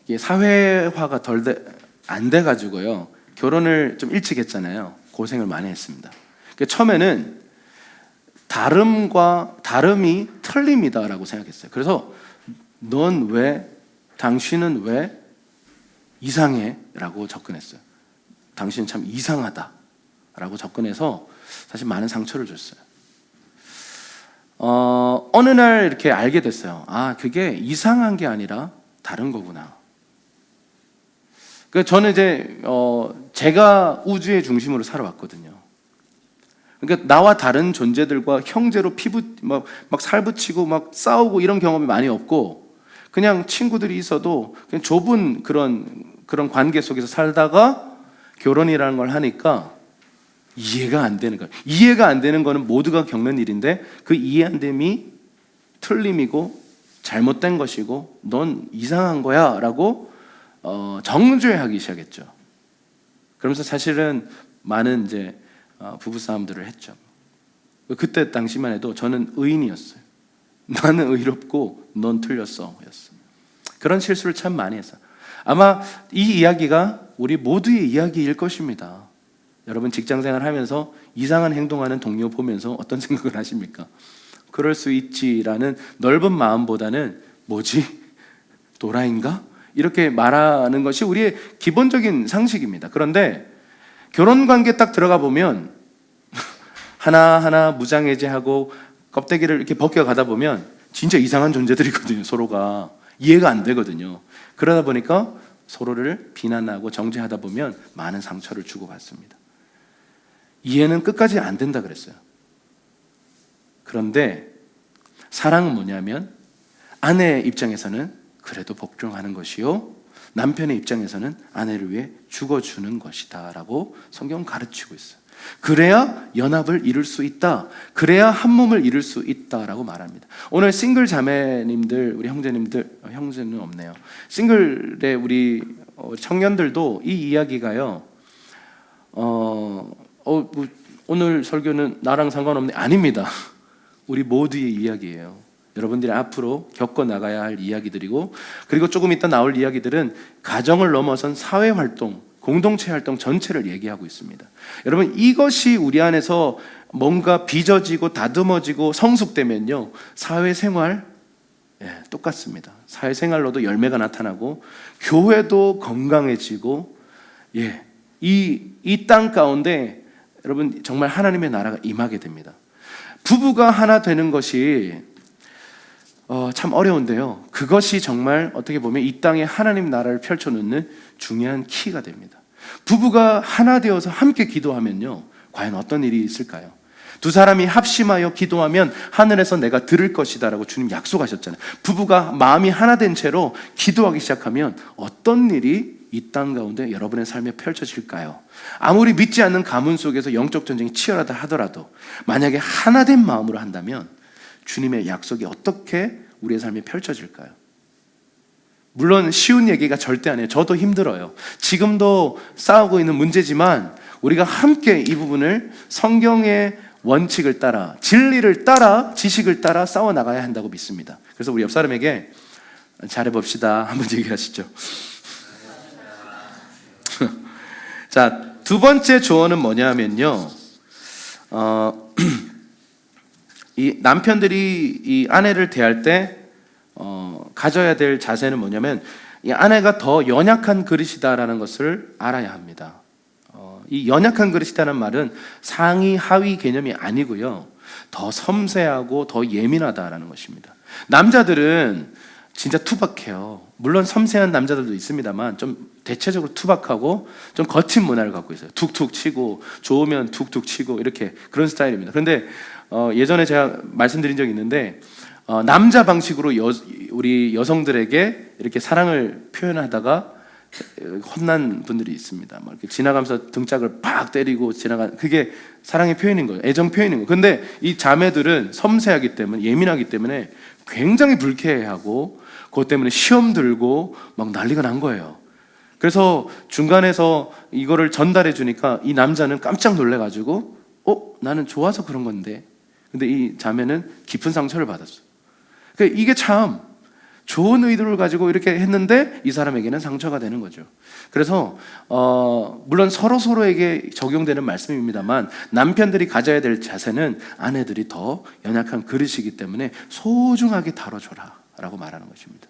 이게 사회화가 안 돼가지고요, 결혼을 좀 일찍 했잖아요. 고생을 많이 했습니다. 처음에는 다름이 틀림이다라고 생각했어요. 그래서 당신은 왜 이상해? 라고 접근했어요. 당신은 참 이상하다 라고 접근해서 사실 많은 상처를 줬어요. 어느 날 이렇게 알게 됐어요. 아, 그게 이상한 게 아니라 다른 거구나. 저는 이제 제가 우주의 중심으로 살아왔거든요. 그러니까 나와 다른 존재들과 형제로 막 살붙이고 막 싸우고 이런 경험이 많이 없고, 그냥 친구들이 있어도 그냥 좁은 그런 관계 속에서 살다가 결혼이라는 걸 하니까 이해가 안 되는 거예요. 이해가 안 되는 거는 모두가 겪는 일인데, 그 이해 안 됨이 틀림이고 잘못된 것이고 넌 이상한 거야 라고 정죄하기 시작했죠. 그러면서 사실은 많은 이제 부부싸움들을 했죠. 그때 당시만 해도 저는 의인이었어요. 나는 의롭고 넌 틀렸어 였어요. 그런 실수를 참 많이 했어요. 아마 이 이야기가 우리 모두의 이야기일 것입니다. 여러분 직장생활 하면서 이상한 행동하는 동료 보면서 어떤 생각을 하십니까? 그럴 수 있지라는 넓은 마음보다는 뭐지? 도라인가? 이렇게 말하는 것이 우리의 기본적인 상식입니다. 그런데 결혼관계 딱 들어가 보면 하나하나 무장해제하고 껍데기를 이렇게 벗겨가다 보면 진짜 이상한 존재들이거든요. 서로가 이해가 안 되거든요. 그러다 보니까 서로를 비난하고 정죄하다 보면 많은 상처를 주고받습니다. 이해는 끝까지 안 된다 그랬어요. 그런데 사랑은 뭐냐면 아내 입장에서는 그래도 복종하는 것이요, 남편의 입장에서는 아내를 위해 죽어주는 것이다 라고 성경은 가르치고 있어요. 그래야 연합을 이룰 수 있다, 그래야 한 몸을 이룰 수 있다라고 말합니다. 오늘 싱글 자매님들, 우리 형제님들, 형제는 없네요. 싱글의 우리 청년들도 이 이야기가요, 오늘 설교는 나랑 상관없네, 아닙니다. 우리 모두의 이야기예요. 여러분들이 앞으로 겪어나가야 할 이야기들이고, 그리고 조금 이따 나올 이야기들은 가정을 넘어선 사회활동, 공동체 활동 전체를 얘기하고 있습니다. 여러분, 이것이 우리 안에서 뭔가 빚어지고 다듬어지고 성숙되면요, 사회생활 똑같습니다. 사회생활로도 열매가 나타나고 교회도 건강해지고, 이 땅 가운데 여러분 정말 하나님의 나라가 임하게 됩니다. 부부가 하나 되는 것이 참 어려운데요, 그것이 정말 어떻게 보면 이 땅에 하나님 나라를 펼쳐놓는 중요한 키가 됩니다. 부부가 하나 되어서 함께 기도하면요, 과연 어떤 일이 있을까요? 두 사람이 합심하여 기도하면 하늘에서 내가 들을 것이다 라고 주님 약속하셨잖아요. 부부가 마음이 하나 된 채로 기도하기 시작하면 어떤 일이 이 땅 가운데 여러분의 삶에 펼쳐질까요? 아무리 믿지 않는 가문 속에서 영적 전쟁이 치열하다 하더라도 만약에 하나 된 마음으로 한다면 주님의 약속이 어떻게 우리의 삶에 펼쳐질까요? 물론 쉬운 얘기가 절대 아니에요. 저도 힘들어요. 지금도 싸우고 있는 문제지만 우리가 함께 이 부분을 성경의 원칙을 따라, 진리를 따라, 지식을 따라 싸워나가야 한다고 믿습니다. 그래서 우리 옆 사람에게 잘해봅시다 한번 얘기하시죠. 자, 두 번째 조언은 뭐냐면요, 이 남편들이 이 아내를 대할 때 가져야 될 자세는 뭐냐면, 이 아내가 더 연약한 그릇이다라는 것을 알아야 합니다. 이 연약한 그릇이라는 말은 상위 하위 개념이 아니고요, 더 섬세하고 더 예민하다라는 것입니다. 남자들은 진짜 투박해요. 물론 섬세한 남자들도 있습니다만 좀 대체적으로 투박하고 좀 거친 문화를 갖고 있어요. 툭툭 치고, 좋으면 툭툭 치고, 이렇게 그런 스타일입니다. 그런데 예전에 제가 말씀드린 적이 있는데, 남자 방식으로 우리 여성들에게 이렇게 사랑을 표현하다가 혼난 분들이 있습니다. 막 이렇게 지나가면서 등짝을 팍 때리고 그게 사랑의 표현인 거예요. 애정 표현인 거예요. 근데 이 자매들은 섬세하기 때문에, 예민하기 때문에 굉장히 불쾌해하고, 그것 때문에 시험 들고 막 난리가 난 거예요. 그래서 중간에서 이거를 전달해 주니까 이 남자는 깜짝 놀래가지고 나는 좋아서 그런 건데, 근데 이 자매는 깊은 상처를 받았어. 그러니까 이게 참 좋은 의도를 가지고 이렇게 했는데 이 사람에게는 상처가 되는 거죠. 그래서 물론 서로에게 적용되는 말씀입니다만, 남편들이 가져야 될 자세는 아내들이 더 연약한 그릇이기 때문에 소중하게 다뤄줘라 라고 말하는 것입니다.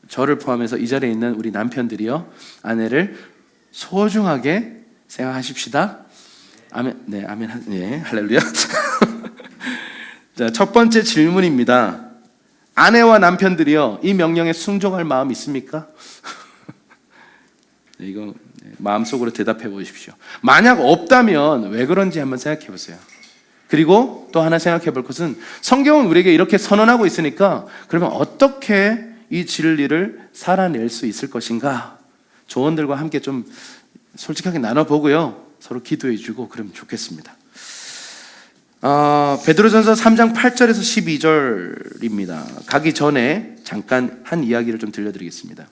저를 포함해서 이 자리에 있는 우리 남편들이요, 아내를 소중하게 생각하십시다. 아멘. 네, 아멘. 네, 할렐루야. 자, 첫 번째 질문입니다. 아내와 남편들이요, 이 명령에 순종할 마음 있습니까? 네, 이거 마음속으로 대답해 보십시오. 만약 없다면 왜 그런지 한번 생각해 보세요. 그리고 또 하나 생각해 볼 것은, 성경은 우리에게 이렇게 선언하고 있으니까 그러면 어떻게 이 진리를 살아낼 수 있을 것인가? 조언들과 함께 좀 솔직하게 나눠보고요, 서로 기도해 주고 그러면 좋겠습니다. 베드로전서 3장 8절에서 12절입니다. 가기 전에 잠깐 한 이야기를 좀 들려드리겠습니다.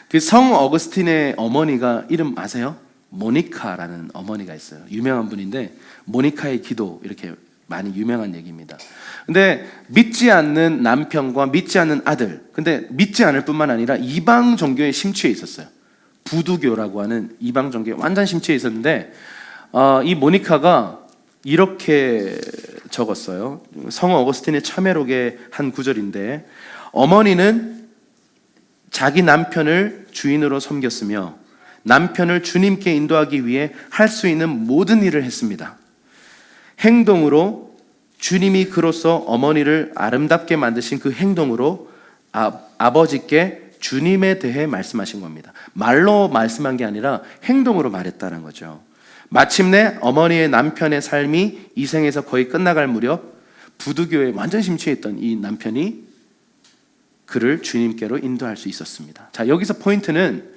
그 성 어거스틴의 어머니가 이름 아세요? 모니카라는 어머니가 있어요. 유명한 분인데, 모니카의 기도, 이렇게 많이 유명한 얘기입니다. 근데 믿지 않는 남편과 믿지 않는 아들, 근데 믿지 않을 뿐만 아니라 이방 종교에 심취해 있었어요. 부두교라고 하는 이방 종교에 완전 심취해 있었는데, 이 모니카가 이렇게 적었어요. 성 어거스틴의 참회록의 한 구절인데, 어머니는 자기 남편을 주인으로 섬겼으며 남편을 주님께 인도하기 위해 할 수 있는 모든 일을 했습니다. 행동으로 주님이 그로써 어머니를 아름답게 만드신 그 행동으로 아버지께 주님에 대해 말씀하신 겁니다. 말로 말씀한 게 아니라 행동으로 말했다는 거죠. 마침내 어머니의 남편의 삶이 이 생에서 거의 끝나갈 무렵, 부두교에 완전 심취했던 이 남편이 그를 주님께로 인도할 수 있었습니다. 자, 여기서 포인트는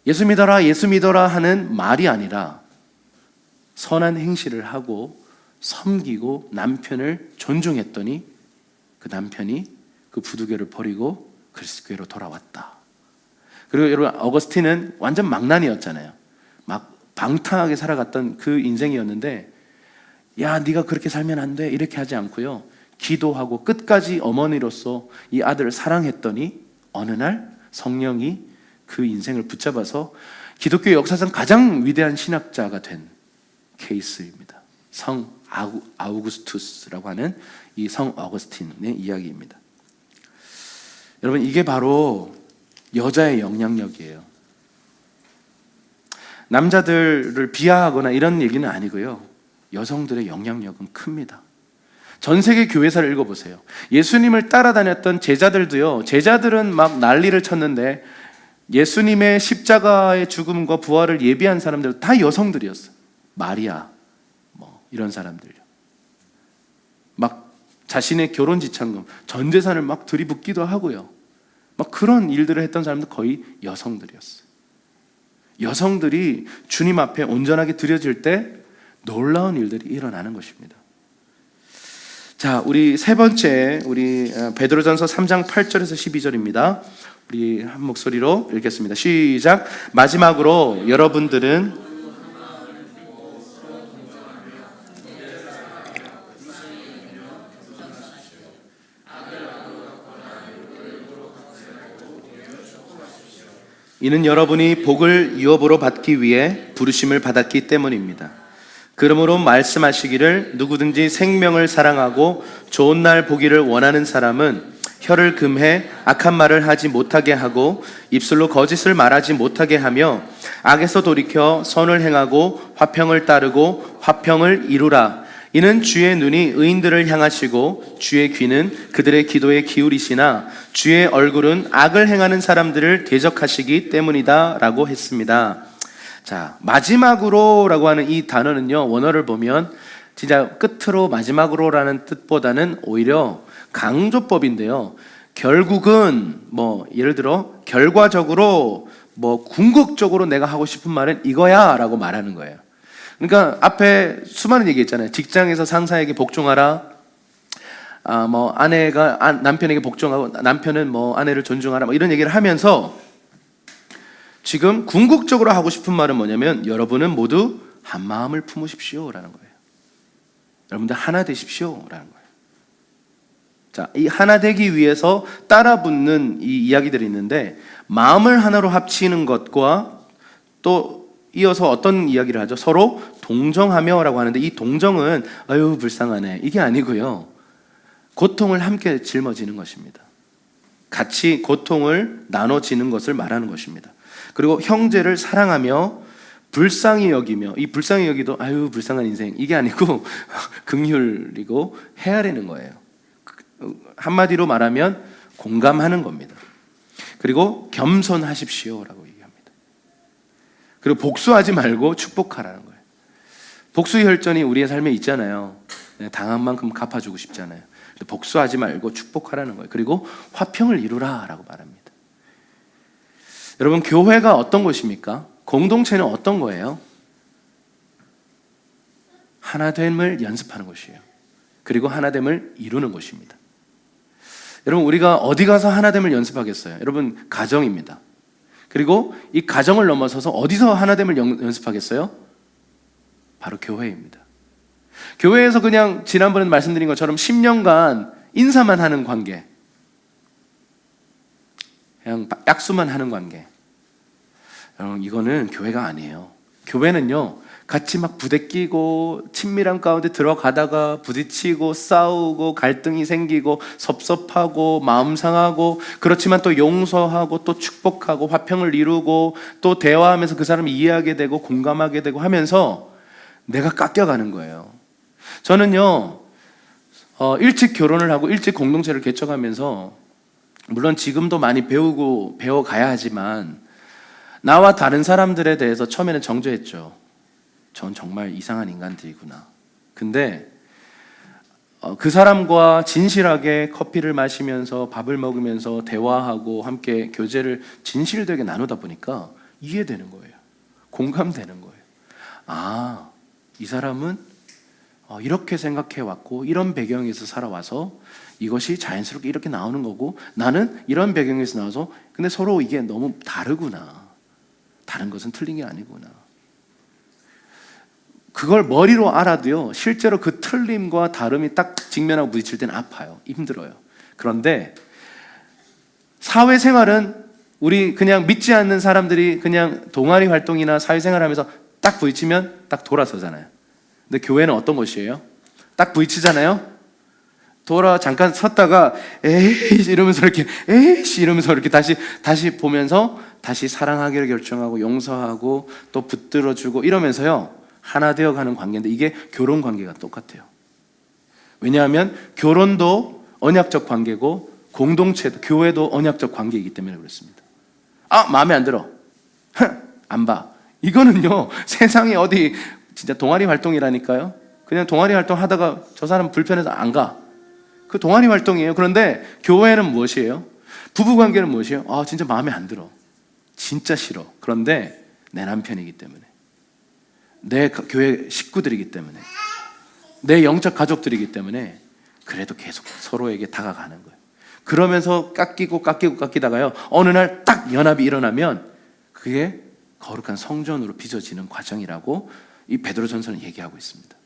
예수 믿어라, 예수 믿어라 하는 말이 아니라 선한 행실을 하고 섬기고 남편을 존중했더니 그 남편이 그 부두교를 버리고 그리스도교로 돌아왔다. 그리고 여러분, 어거스틴은 완전 망난이었잖아요. 막 방탕하게 살아갔던 그 인생이었는데, 야, 네가 그렇게 살면 안 돼, 이렇게 하지 않고요, 기도하고 끝까지 어머니로서 이 아들을 사랑했더니 어느 날 성령이 그 인생을 붙잡아서 기독교 역사상 가장 위대한 신학자가 된 케이스입니다. 성 아우구스투스라고 하는 이 성 어거스틴의 이야기입니다. 여러분, 이게 바로 여자의 영향력이에요. 남자들을 비하하거나 이런 얘기는 아니고요, 여성들의 영향력은 큽니다. 전 세계 교회사를 읽어보세요. 예수님을 따라다녔던 제자들도요, 제자들은 막 난리를 쳤는데 예수님의 십자가의 죽음과 부활을 예비한 사람들 다 여성들이었어요. 마리아, 뭐 이런 사람들요. 막 자신의 결혼 지참금, 전 재산을 막 들이붓기도 하고요, 막 그런 일들을 했던 사람들 거의 여성들이었어요. 여성들이 주님 앞에 온전하게 드려질 때 놀라운 일들이 일어나는 것입니다. 자, 우리 세 번째, 우리 베드로전서 3장 8절에서 12절입니다. 우리 한 목소리로 읽겠습니다. 시작. 마지막으로 여러분들은 이는 여러분이 복을 유업으로 받기 위해 부르심을 받았기 때문입니다. 그러므로 말씀하시기를, 누구든지 생명을 사랑하고 좋은 날 보기를 원하는 사람은 혀를 금해 악한 말을 하지 못하게 하고 입술로 거짓을 말하지 못하게 하며 악에서 돌이켜 선을 행하고 화평을 따르고 화평을 이루라. 이는 주의 눈이 의인들을 향하시고 주의 귀는 그들의 기도에 기울이시나 주의 얼굴은 악을 행하는 사람들을 대적하시기 때문이다 라고 했습니다. 자, 마지막으로 라고 하는 이 단어는요, 원어를 보면 진짜 끝으로 마지막으로라는 뜻보다는 오히려 강조법인데요, 결국은 뭐 예를 들어 결과적으로 뭐 궁극적으로 내가 하고 싶은 말은 이거야 라고 말하는 거예요. 그러니까 앞에 수많은 얘기 있잖아요. 직장에서 상사에게 복종하라, 뭐 아내가 남편에게 복종하고 남편은 뭐 아내를 존중하라, 뭐 이런 얘기를 하면서 지금 궁극적으로 하고 싶은 말은 뭐냐면, 여러분은 모두 한 마음을 품으십시오 라는 거예요. 여러분들 하나 되십시오라는 거예요. 자, 이 하나 되기 위해서 따라붙는 이 이야기들이 있는데, 마음을 하나로 합치는 것과 또 이어서 어떤 이야기를 하죠? 서로 동정하며라고 하는데, 이 동정은 아유 불쌍하네 이게 아니고요, 고통을 함께 짊어지는 것입니다. 같이 고통을 나눠지는 것을 말하는 것입니다. 그리고 형제를 사랑하며 불쌍히 여기며, 이 불쌍히 여기도 아유 불쌍한 인생 이게 아니고 긍휼이고 헤아리는 거예요. 한마디로 말하면 공감하는 겁니다. 그리고 겸손하십시오라고 얘기합니다. 그리고 복수하지 말고 축복하라는 거예요. 복수 혈전이 우리의 삶에 있잖아요. 당한 만큼 갚아주고 싶잖아요. 복수하지 말고 축복하라는 거예요. 그리고 화평을 이루라라고 말합니다. 여러분, 교회가 어떤 것입니까? 공동체는 어떤 거예요? 하나됨을 연습하는 것이에요. 그리고 하나됨을 이루는 것입니다. 여러분, 우리가 어디 가서 하나됨을 연습하겠어요? 여러분, 가정입니다. 그리고 이 가정을 넘어서서 어디서 하나됨을 연습하겠어요? 바로 교회입니다. 교회에서 그냥 지난번에 말씀드린 것처럼 10년간 인사만 하는 관계, 그냥 약수만 하는 관계, 여러분, 이거는 교회가 아니에요. 교회는요, 같이 막 부대끼고 친밀한 가운데 들어가다가 부딪히고 싸우고 갈등이 생기고 섭섭하고 마음 상하고, 그렇지만 또 용서하고 또 축복하고 화평을 이루고 또 대화하면서 그 사람을 이해하게 되고 공감하게 되고 하면서 내가 깎여가는 거예요. 저는요, 일찍 결혼을 하고 일찍 공동체를 개척하면서, 물론 지금도 많이 배워가야 하지만, 나와 다른 사람들에 대해서 처음에는 정죄했죠. 전 정말 이상한 인간들이구나. 근데 그 사람과 진실하게 커피를 마시면서 밥을 먹으면서 대화하고 함께 교제를 진실되게 나누다 보니까 이해되는 거예요. 공감되는 거예요. 아, 이 사람은 이렇게 생각해 왔고 이런 배경에서 살아와서 이것이 자연스럽게 이렇게 나오는 거고, 나는 이런 배경에서 나와서, 근데 서로 이게 너무 다르구나. 다른 것은 틀린 게 아니구나. 그걸 머리로 알아도요, 실제로 그 틀림과 다름이 딱 직면하고 부딪힐 때는 아파요. 힘들어요. 그런데 사회생활은 우리 그냥 믿지 않는 사람들이 그냥 동아리 활동이나 사회생활 하면서 딱 부딪히면 딱 돌아서잖아요. 근데 교회는 어떤 것이에요? 딱 부딪히잖아요. 잠깐 섰다가 에이 이러면서 이렇게 다시 보면서 다시 사랑하기를 결정하고 용서하고 또 붙들어주고 이러면서요, 하나 되어가는 관계인데, 이게 결혼 관계가 똑같아요. 왜냐하면 결혼도 언약적 관계고 공동체도, 교회도 언약적 관계이기 때문에 그렇습니다. 아, 마음에 안 들어, 안 봐, 이거는요 세상에 어디 진짜 동아리 활동이라니까요. 그냥 동아리 활동 하다가 저 사람 불편해서 안 가, 그 동아리 활동이에요. 그런데 교회는 무엇이에요? 부부관계는 무엇이에요? 아, 진짜 마음에 안 들어, 진짜 싫어. 그런데 내 남편이기 때문에, 내 교회 식구들이기 때문에, 내 영적 가족들이기 때문에 그래도 계속 서로에게 다가가는 거예요. 그러면서 깎이다가요, 어느 날 딱 연합이 일어나면 그게 거룩한 성전으로 빚어지는 과정이라고 이 베드로전서는 얘기하고 있습니다.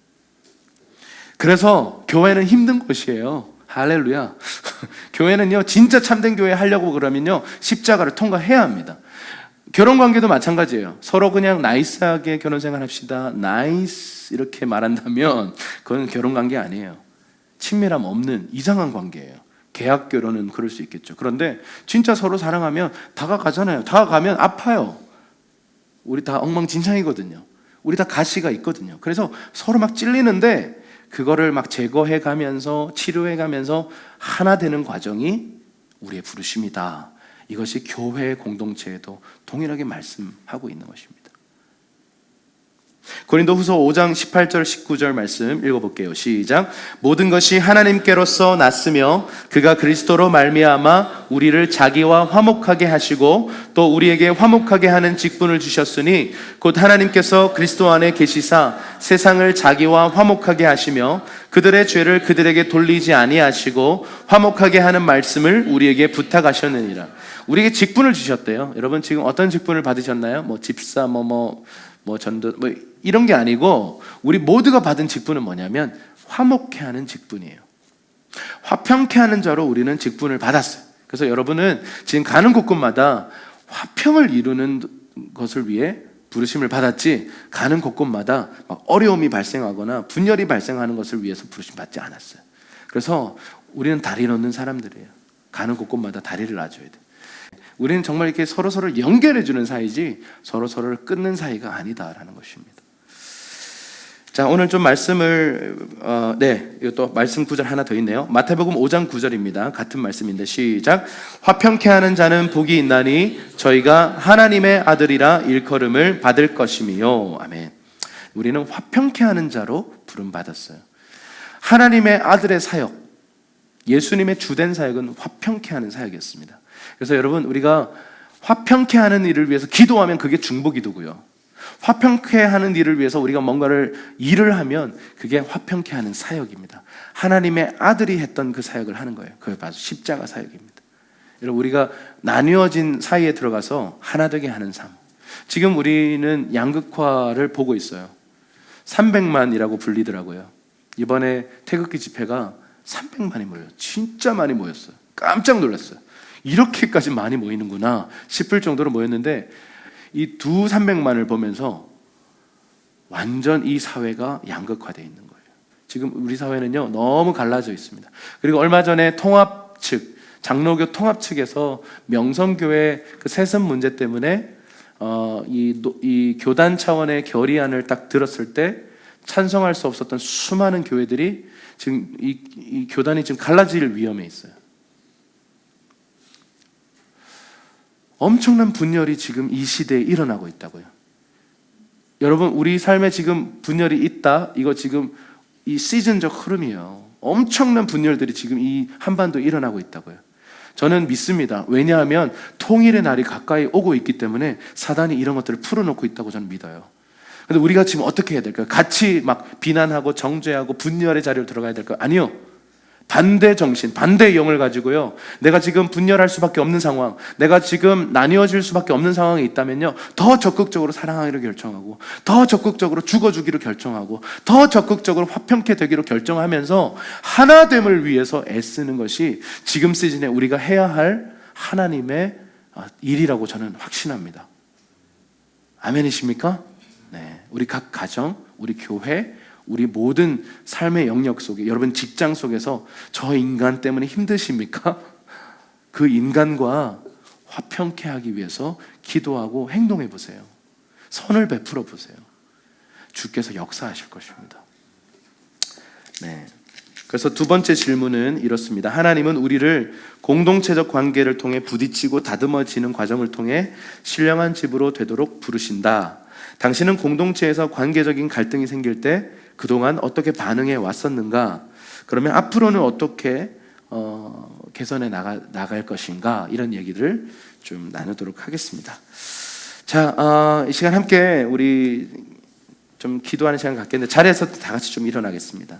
그래서 교회는 힘든 곳이에요. 할렐루야. 교회는요, 진짜 참된 교회 하려고 그러면요, 십자가를 통과해야 합니다. 결혼관계도 마찬가지예요. 서로 그냥 나이스하게 결혼생활 합시다, 나이스 이렇게 말한다면 그건 결혼관계 아니에요. 친밀함 없는 이상한 관계예요. 계약 결혼은 그럴 수 있겠죠. 그런데 진짜 서로 사랑하면 다가가잖아요. 다가가면 아파요. 우리 다 엉망진창이거든요. 우리 다 가시가 있거든요. 그래서 서로 막 찔리는데 그거를 막 제거해 가면서 치료해 가면서 하나 되는 과정이 우리의 부르심이다. 이것이 교회 공동체에도 동일하게 말씀하고 있는 것입니다. 고린도후서 5장 18절 19절 말씀 읽어볼게요. 시작. 모든 것이 하나님께로서 났으며 그가 그리스도로 말미암아 우리를 자기와 화목하게 하시고 또 우리에게 화목하게 하는 직분을 주셨으니 곧 하나님께서 그리스도 안에 계시사 세상을 자기와 화목하게 하시며 그들의 죄를 그들에게 돌리지 아니하시고 화목하게 하는 말씀을 우리에게 부탁하셨느니라. 우리에게 직분을 주셨대요. 여러분 지금 어떤 직분을 받으셨나요? 뭐 집사 전도 이런 게 아니고 우리 모두가 받은 직분은 뭐냐면 화목케 하는 직분이에요. 화평케 하는 자로 우리는 직분을 받았어요. 그래서 여러분은 지금 가는 곳곳마다 화평을 이루는 것을 위해 부르심을 받았지, 가는 곳곳마다 어려움이 발생하거나 분열이 발생하는 것을 위해서 부르심 받지 않았어요. 그래서 우리는 다리 놓는 사람들이에요. 가는 곳곳마다 다리를 놔줘야 돼요. 우리는 정말 이렇게 서로서로를 연결해 주는 사이지 서로서로를 끊는 사이가 아니다라는 것입니다. 자, 오늘 좀 말씀을 이것도 말씀 구절 하나 더 있네요. 마태복음 5장 9절입니다. 같은 말씀인데 시작. 화평케 하는 자는 복이 있나니 저희가 하나님의 아들이라 일컬음을 받을 것이미요. 아멘. 우리는 화평케 하는 자로 부름 받았어요. 하나님의 아들의 사역, 예수님의 주된 사역은 화평케 하는 사역이었습니다. 그래서 여러분, 우리가 화평케 하는 일을 위해서 기도하면 그게 중보기도고요. 화평케 하는 일을 위해서 우리가 뭔가를 일을 하면 그게 화평케 하는 사역입니다. 하나님의 아들이 했던 그 사역을 하는 거예요. 그게 바로 십자가 사역입니다. 여러분, 우리가 나뉘어진 사이에 들어가서 하나 되게 하는 삶. 지금 우리는 양극화를 보고 있어요. 300만이라고 불리더라고요. 이번에 태극기 집회가 300만이 모여요. 진짜 많이 모였어요. 깜짝 놀랐어요. 이렇게까지 많이 모이는구나 싶을 정도로 모였는데, 이 300만을 보면서 완전 이 사회가 양극화되어 있는 거예요. 지금 우리 사회는요, 너무 갈라져 있습니다. 그리고 얼마 전에 통합 측, 장로교 통합 측에서 명성교회 그 세습 문제 때문에 이 교단 차원의 결의안을 딱 들었을 때 찬성할 수 없었던 수많은 교회들이 지금 이 교단이 지금 갈라질 위험에 있어요. 엄청난 분열이 지금 이 시대에 일어나고 있다고요. 여러분, 우리 삶에 지금 분열이 있다. 이거 지금 이 시즌적 흐름이에요. 엄청난 분열들이 지금 이 한반도에 일어나고 있다고요. 저는 믿습니다. 왜냐하면 통일의 날이 가까이 오고 있기 때문에 사단이 이런 것들을 풀어놓고 있다고 저는 믿어요. 근데 우리가 지금 어떻게 해야 될까요? 같이 막 비난하고 정죄하고 분열의 자리로 들어가야 될까요? 아니요. 반대 정신, 반대의 영을 가지고요, 내가 지금 분열할 수밖에 없는 상황, 내가 지금 나뉘어질 수밖에 없는 상황에 있다면요, 더 적극적으로 사랑하기로 결정하고, 더 적극적으로 죽어주기로 결정하고, 더 적극적으로 화평케 되기로 결정하면서 하나됨을 위해서 애쓰는 것이 지금 시즌에 우리가 해야 할 하나님의 일이라고 저는 확신합니다. 아멘이십니까? 네, 우리 각 가정, 우리 교회, 우리 모든 삶의 영역 속에, 여러분 직장 속에서 저 인간 때문에 힘드십니까? 그 인간과 화평케 하기 위해서 기도하고 행동해 보세요. 선을 베풀어 보세요. 주께서 역사하실 것입니다. 네. 그래서 두 번째 질문은 이렇습니다. 하나님은 우리를 공동체적 관계를 통해 부딪히고 다듬어지는 과정을 통해 신령한 집으로 되도록 부르신다. 당신은 공동체에서 관계적인 갈등이 생길 때 그동안 어떻게 반응해 왔었는가? 그러면 앞으로는 어떻게 개선해 나갈 것인가? 이런 얘기를 좀 나누도록 하겠습니다. 자, 이 시간 함께 우리 좀 기도하는 시간 갖겠는데, 자리에서 다 같이 좀 일어나겠습니다.